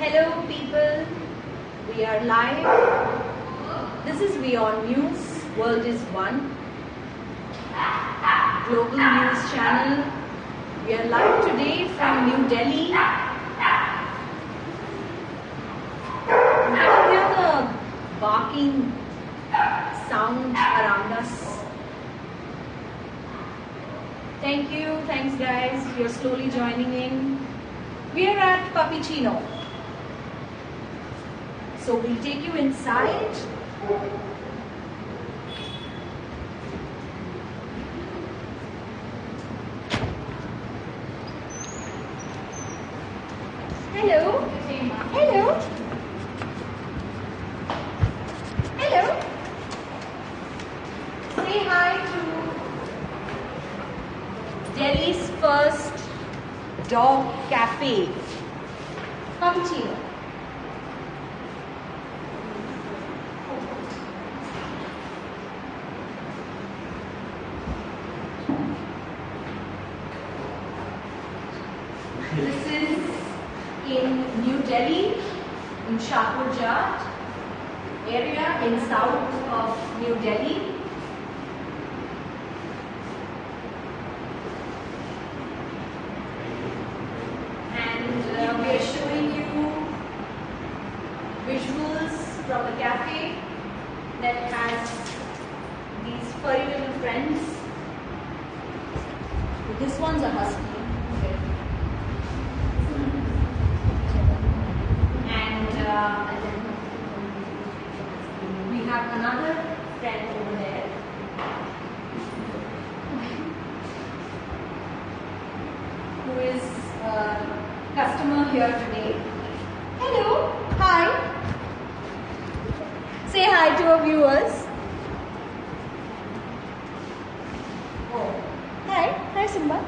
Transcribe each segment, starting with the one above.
Hello people, we are live. This is Beyond News, World is One, global news channel. We are live today from New Delhi. You can hear the barking sound around us. Thanks guys, you're slowly joining in. We are at Pappuccino. So we'll take you inside. Hello. Hello. Hello. Say hi to Delhi's first dog cafe, Pappuccino. This is in New Delhi, in Shahpur Jat area in south of New Delhi. And we are showing you visuals from the cafe that has these furry little friends. This one's a husky. We have another friend over there who is a customer here today. Hello, hi. Say hi to our viewers. Oh, hi Simba.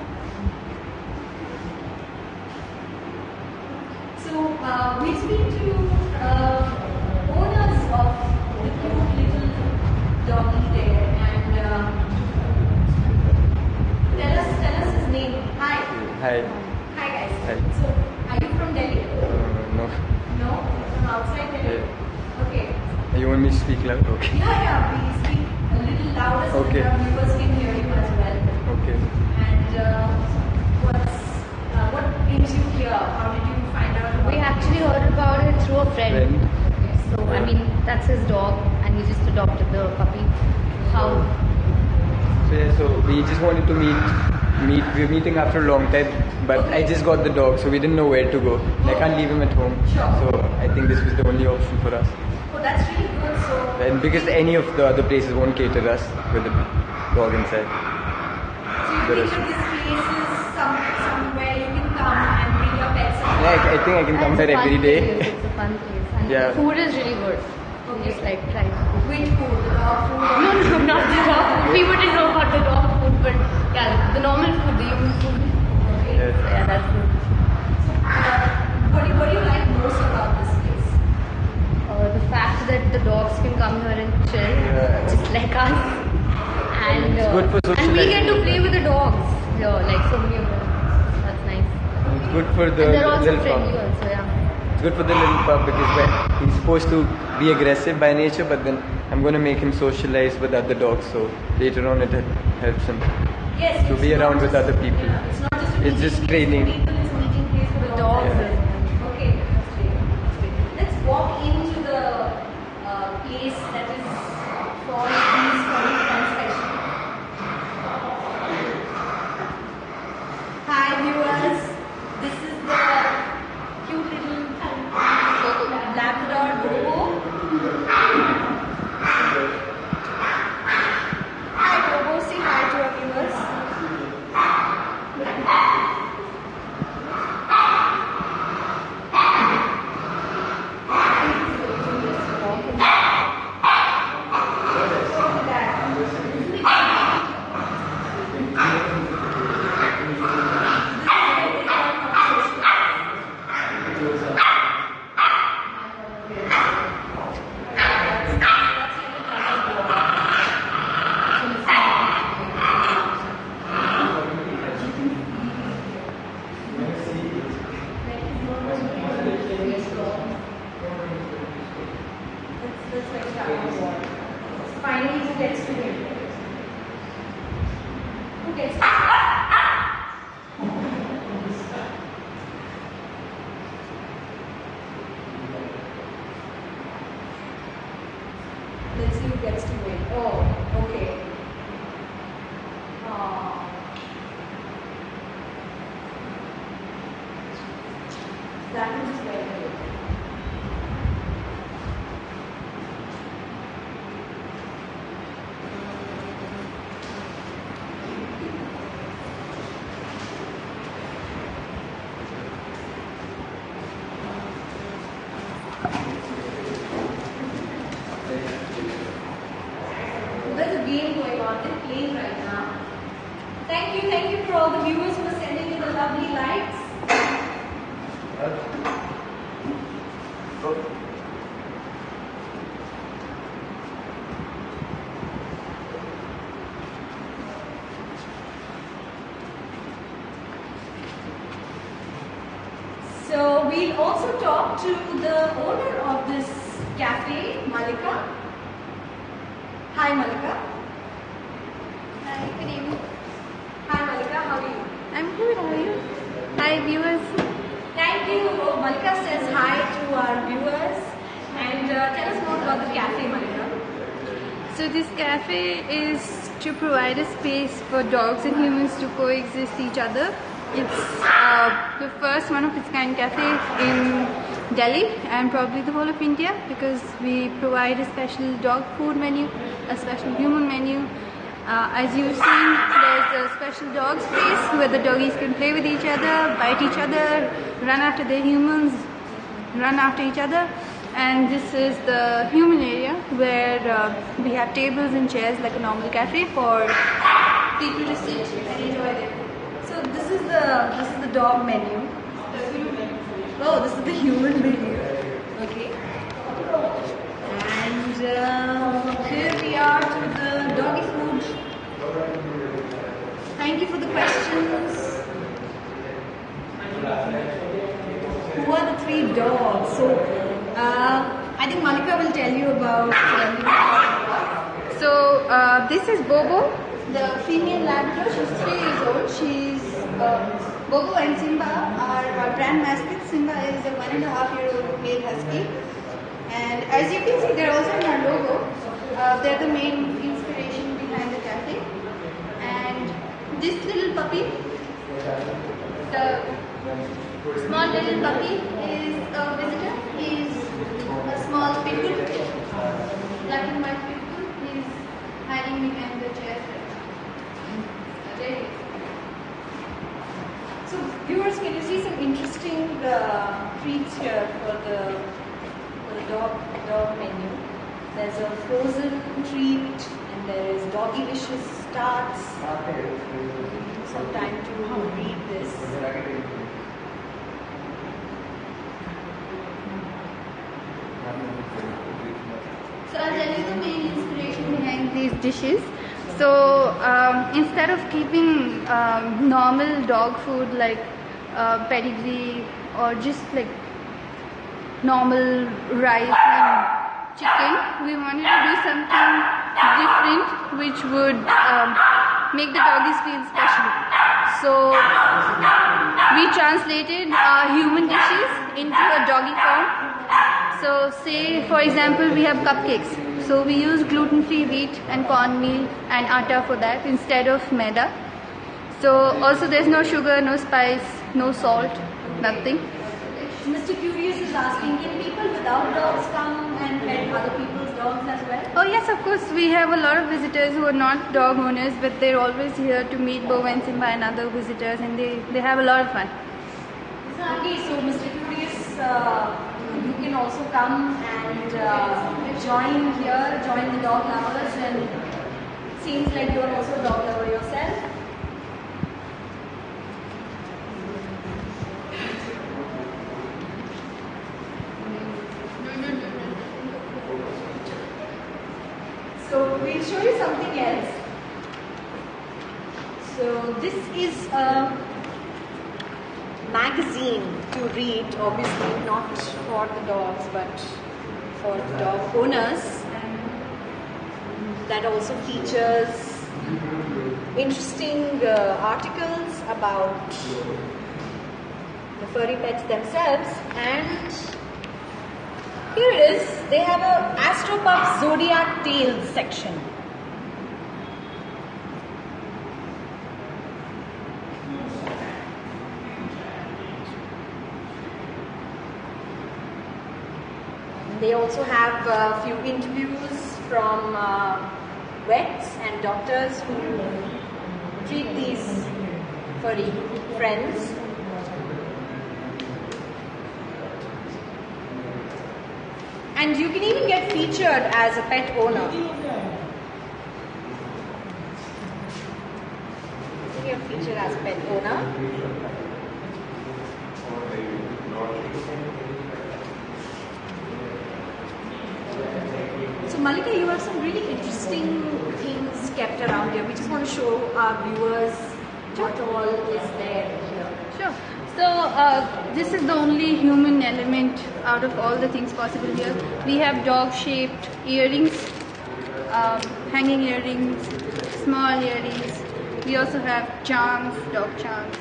So we speak to owners of the cute little doggy there, and tell us his name. Hi. Hi. Hi guys. Hi. So are you from Delhi? No. No, from outside Delhi. Yeah. Okay. You want me to speak loud? Okay. Yeah. We speak a little louder so Okay. that our viewers can hear you as well. Okay. And what brings you here? How did you find out about We actually heard about it through a friend. So, I mean, that's his dog and he just adopted the puppy. How? So we just wanted to meet. We're meeting after a long time, but I just got the dog, so we didn't know where to go. And I can't leave him at home. Sure. So I think this was the only option for us. Oh, that's really good. So And because any of the other places won't cater us with the dog inside. you think that this place is somewhere you can come and bring your pets along? Yeah, I think I can come It's here a fun every day. place, It's a fun place. And Yeah. the food is really good. We just like try food. Which food? The dog food? Or No, not the dog food. We wouldn't know about the dog food, but yeah, the normal food, the human food. Okay. Yes. Yeah, that's good. So, what do you like most about this place? The fact that the dogs can come here and chill, Yeah. just like us. And, It's good for and we get to socializing. play with the dogs here, like so many of them. That's nice. It's good for the And they're also little friendly pup. also, yeah. It's good for the little pup because he's supposed to be aggressive by nature, but then I'm going to make him socialize with other dogs, so later on it helps him Yes. to it's be not around with just- other people. Yeah, it's not just a It's just meeting place training. for people, it's a meeting place for the dogs. Dogs. as well. Okay, that's great. That's great. Let's walk into the place that is for these furry friends section. Hi viewers, this is the cute little Labrador Bobo. Hi Bobo, say hi to our viewers. Finally, who gets to win? Who gets to win? Let's see who gets to win. Oh, okay. That was very good. There's a game going on. They're playing right now. Thank you for all the viewers who are sending in the lovely likes. So we'll also talk to the owner of this cafe, Malika. Hi Malika. Hi, good evening. Hi Malika, how are you? I'm good, how are you? Hi, viewers. Thank you. Malika says hi to our viewers and tell us more about the cafe, Malika. So this cafe is to provide a space for dogs and humans to coexist each other. It's the first one of its kind cafe in Delhi and probably the whole of India, because we provide a special dog food menu, a special human menu. As you've seen, there's a special dog space where the doggies can play with each other, bite each other, run after their humans, run after each other. And this is the human area where we have tables and chairs like a normal cafe for people to sit and enjoy their food. So this is the dog menu. Oh, this is the human menu. Okay. And here we are to the doggy food. Thank you for the questions. Who are the three dogs? So I think Malika will tell you about. So this is Bobo, the female Labrador. She's 3 years old. She's Bobo and Simba are our brand mascots. Simba is a 1.5-year-old male husky, and as you can see, they're also in our logo. They're the main inspiration behind the cafe. And this little puppy, the small little puppy, is a visitor. He's a small pit bull, black and white pit bull. He's hiding behind the chair. There he is. So viewers, can you see some interesting treats here for the dog menu? There's a frozen treat and there is Doggylicious tarts. Some time to read this. So I'll tell you the main inspiration behind these dishes. So instead of keeping normal dog food like pedigree or just like normal rice and chicken, we wanted to do something different which would make the doggies feel special. So we translated human dishes into a doggy form. So say for example we have cupcakes. So we use gluten-free wheat and cornmeal and atta for that instead of maida. So also there's no sugar, no spice, no salt, nothing. Mr. Curious is asking, can people without dogs come and pet other people's dogs as well? Oh yes, of course, we have a lot of visitors who are not dog owners, but they're always here to meet Bobo and Simba and other visitors, and they have a lot of fun. Okay, so Mr. Curious, you can also come and join here, join the dog lovers, and it seems like you are also a dog lover yourself. So we'll show you something else. So this is a magazine to read, obviously not for the dogs but for the dog owners. And that also features interesting articles about the furry pets themselves. And here it is. They have a Astropuff Zodiac Tales section. They also have a few interviews from vets and doctors who treat these furry friends. And you can even get featured as a pet owner. You're featured as a pet owner. So Malika, you have some really interesting things kept around here. We just want to show our viewers what all is there here. Sure. So this is the only human element out of all the things possible here. We have dog-shaped earrings, hanging earrings, small earrings. We also have charms, dog charms,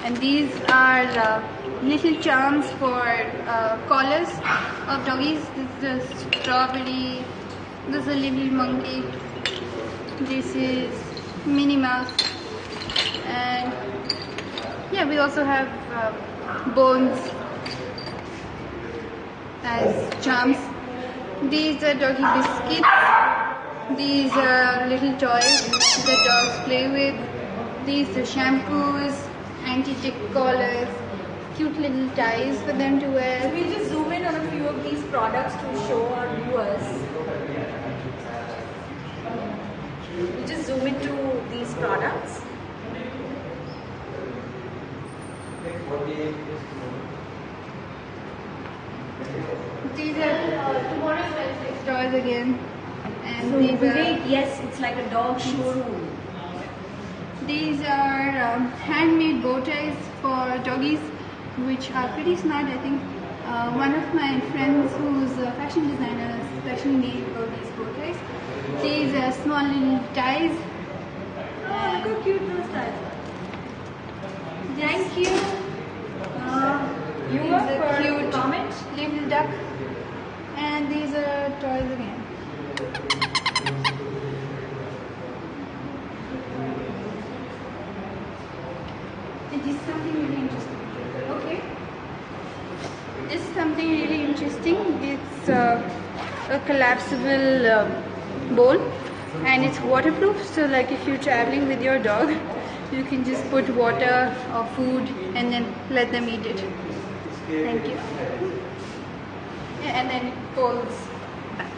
and these are little charms for collars of doggies. This is the strawberry. This is a little monkey. This is Minnie Mouse. And yeah, we also have bones as charms. These are doggy biscuits. These are little toys that dogs play with. These are shampoos, anti-tick collars, cute little ties for them to wear. So we'll just zoom in on a few of these products to show our viewers. We'll just zoom into these products. These are tomorrow's Wednesday toys again. And So these Vivek, are, yes, it's like a dog showroom. these are handmade bow ties for doggies, which are pretty smart, I think. One of my friends who's a fashion designer specially made all these bow ties. These are small little ties. Oh, look how cute those ties are. Thank you. You These were are for cute comment. little duck. And these are toys again. And this is something really interesting. Okay. This is something really interesting. It's a collapsible bowl, and it's waterproof. So, like if you're traveling with your dog, you can just put water or food and then let them eat it. Thank you. Yeah, and then it folds back.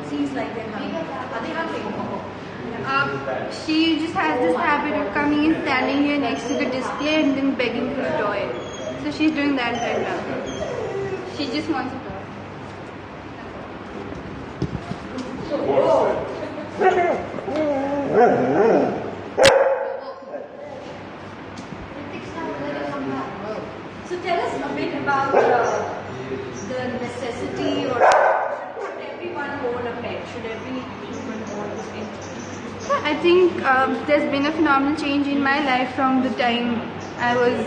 Seems like they're hungry. Are they hungry? She just has this habit of coming and standing here next to the display and then begging for a toy. So she's doing that right now. She just wants a toy. So tell us a bit about the necessity, or should everyone own a pet? Should every human own a pet? I think there's been a phenomenal change in my life from the time I was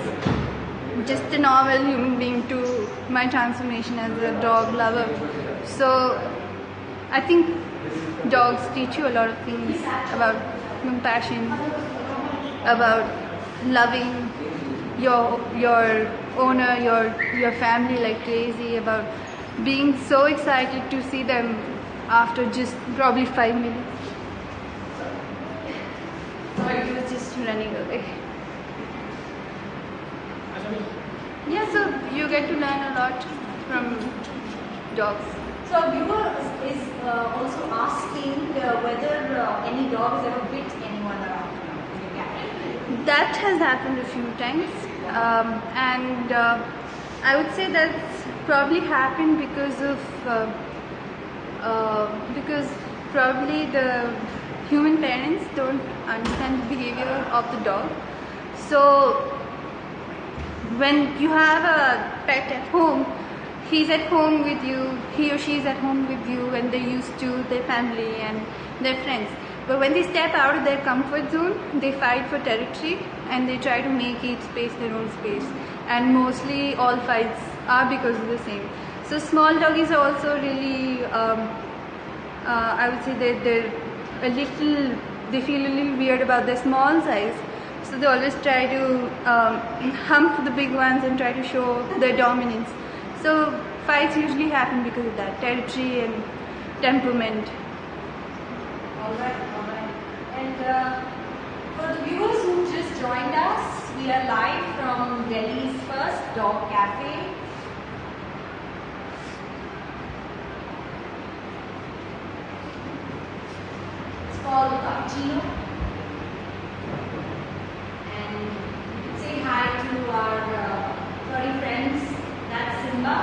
just a normal human being to my transformation as a dog lover. So I think dogs teach you a lot of things about compassion, about loving your owner, your family like crazy, about being so excited to see them after just probably 5 minutes. He was just running away. Yeah, so you get to learn a lot from dogs. So a viewer is also asking whether any dog has ever bit anyone around. Yeah. that has happened a few times, and I would say that's probably happened because probably the human parents don't understand the behavior of the dog. So when you have a pet at home, he's at home with you, he or she is at home with you, and they're used to their family and their friends. But when they step out of their comfort zone, they fight for territory and they try to make each space their own space. And mostly all fights are because of the same. So small doggies are also really, I would say they feel a little weird about their small size. So they always try to hump the big ones and try to show their dominance. So fights usually happen because of that, territory and temperament. Alright. And for the viewers who just joined us, we are live from Delhi's first dog cafe. It's called Cappuccino. And you can say hi to our furry friends. That's Simba.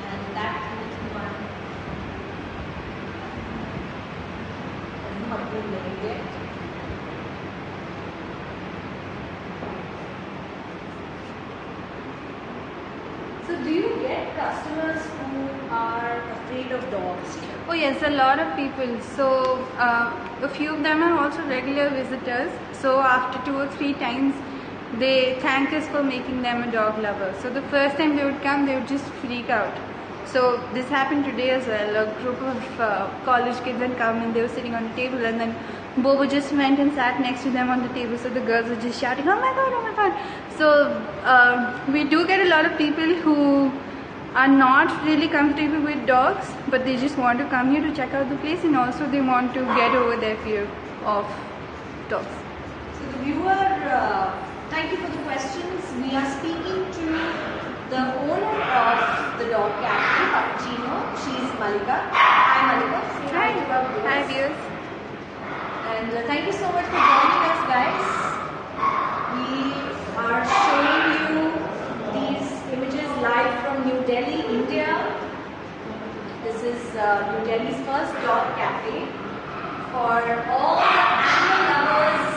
And that little one has not been named yet. So do you get customers who are afraid of dogs here? Oh yes, a lot of people. So a few of them are also regular visitors. So after 2 or 3 times, they thank us for making them a dog lover. So the first time they would come, they would just freak out. So this happened today as well. A group of college kids had come and they were sitting on the table, and then Bobo just went and sat next to them on the table. So the girls were just shouting, "Oh my god, oh my god!" So we do get a lot of people who are not really comfortable with dogs, but they just want to come here to check out the place, and also they want to get over their fear of dogs. So the viewer, thank you for the questions. We are speaking to the owner of the dog cafe, Cappuccino. She's Malika. Hi Malika. Say hi to our viewers. Hi viewers. And thank you so much for joining us, guys. We are showing you these images live from New Delhi, India. This is New Delhi's first dog cafe for all the animal lovers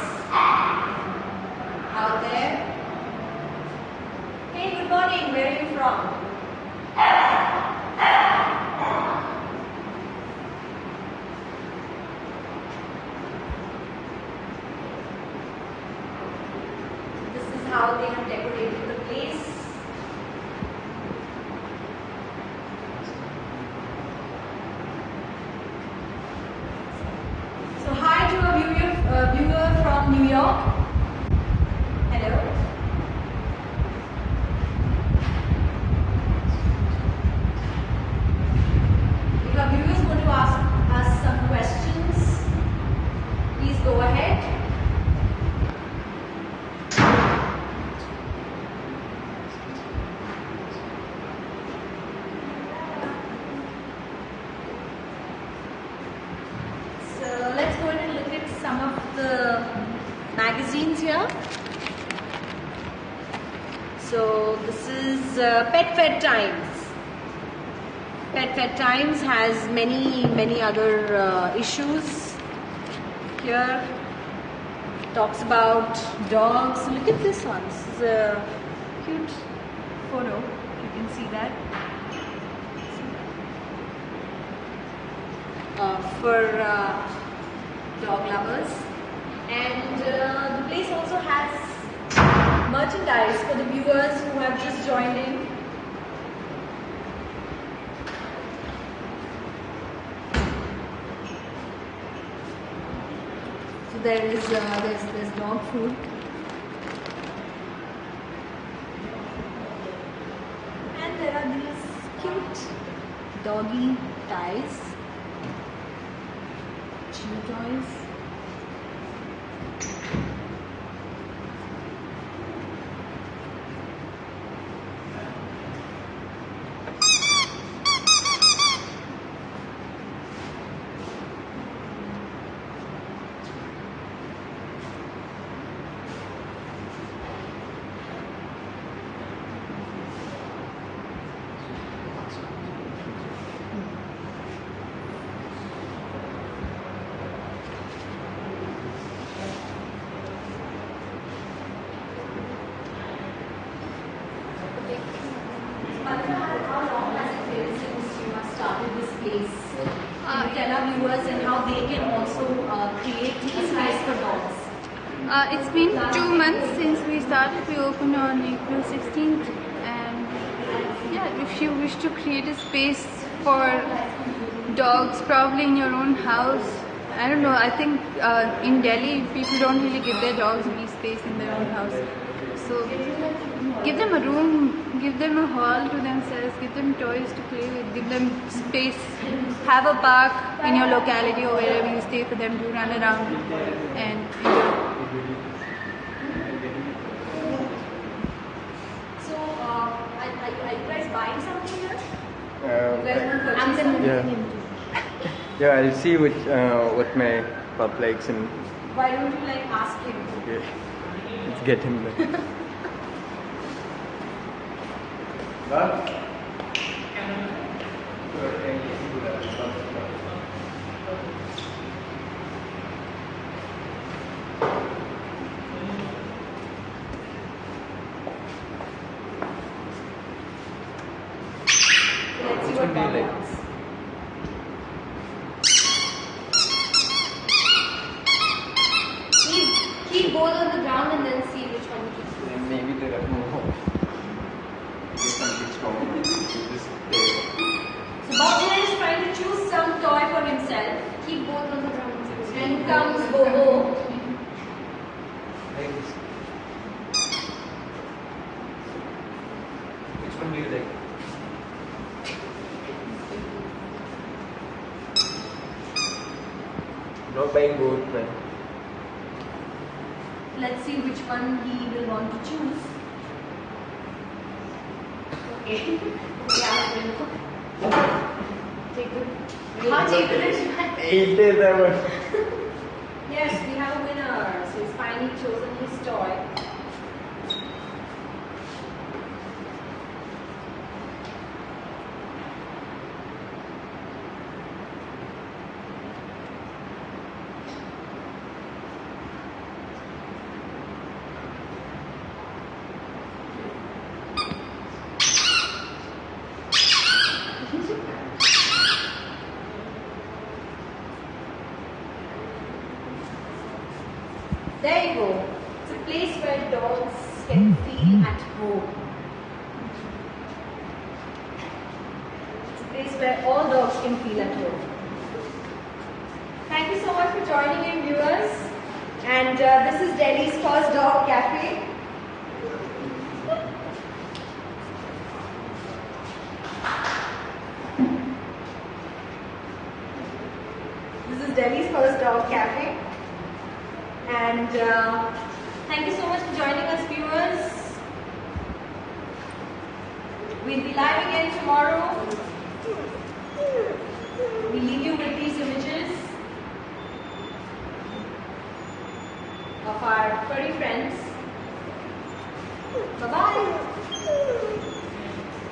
out there. Hey, good morning. Where are you from? This is how they have decorated the place. So hi to a viewer from New York. Hello. If our viewers want to ask us some questions, please go ahead. So let's go ahead and look at some of the magazines here. So this is Pet Fed Times. Pet Fed Times has many other issues. Here talks about dogs. Look at this one. This is a cute photo. You can see that. For dog lovers, and the place also has merchandise for the viewers who have just joined in. So there is there's dog food, and there are these cute doggy ties. Chew toys. place? Can you tell our viewers and how they can also create a space for dogs? It's been 2 months since we started. We opened on April 16th, and yeah, if you wish to create a space for dogs, probably in your own house. I don't know. I think in Delhi, people don't really give their dogs any space in their own house. So give them a room, give them a hall to themselves, give them toys to play with, give them space. Have a park in your locality or wherever you stay for them to run around and enjoy. So, are you guys buying something here? You guys want to purchase something? Yeah. Yeah, I'll see what my pup likes and Why don't you like ask him? okay, let's get him there. Let's see Which what one do you Bob like? wants. Keep both on the ground and then see which one he keeps. Maybe there are more. Maybe something strong. Just So Bob here is trying to choose some toy for himself. Keep both on the ground. Then comes Bobo. like this. Which one do you like? Not buying both, man. Let's see which one he will want to choose. Okay. Yeah. Take the. How take the Eight is ever. Yes, we have a winner. So he's finally chosen his toy. There you go. It's a place where dogs can feel at home. It's a place where all dogs can feel at home. Thank you so much for joining in, viewers. And this is Delhi's first dog cafe. This is Delhi's first dog cafe. And thank you so much for joining us, viewers. We'll be live again tomorrow. We leave you with these images of our furry friends. Bye-bye.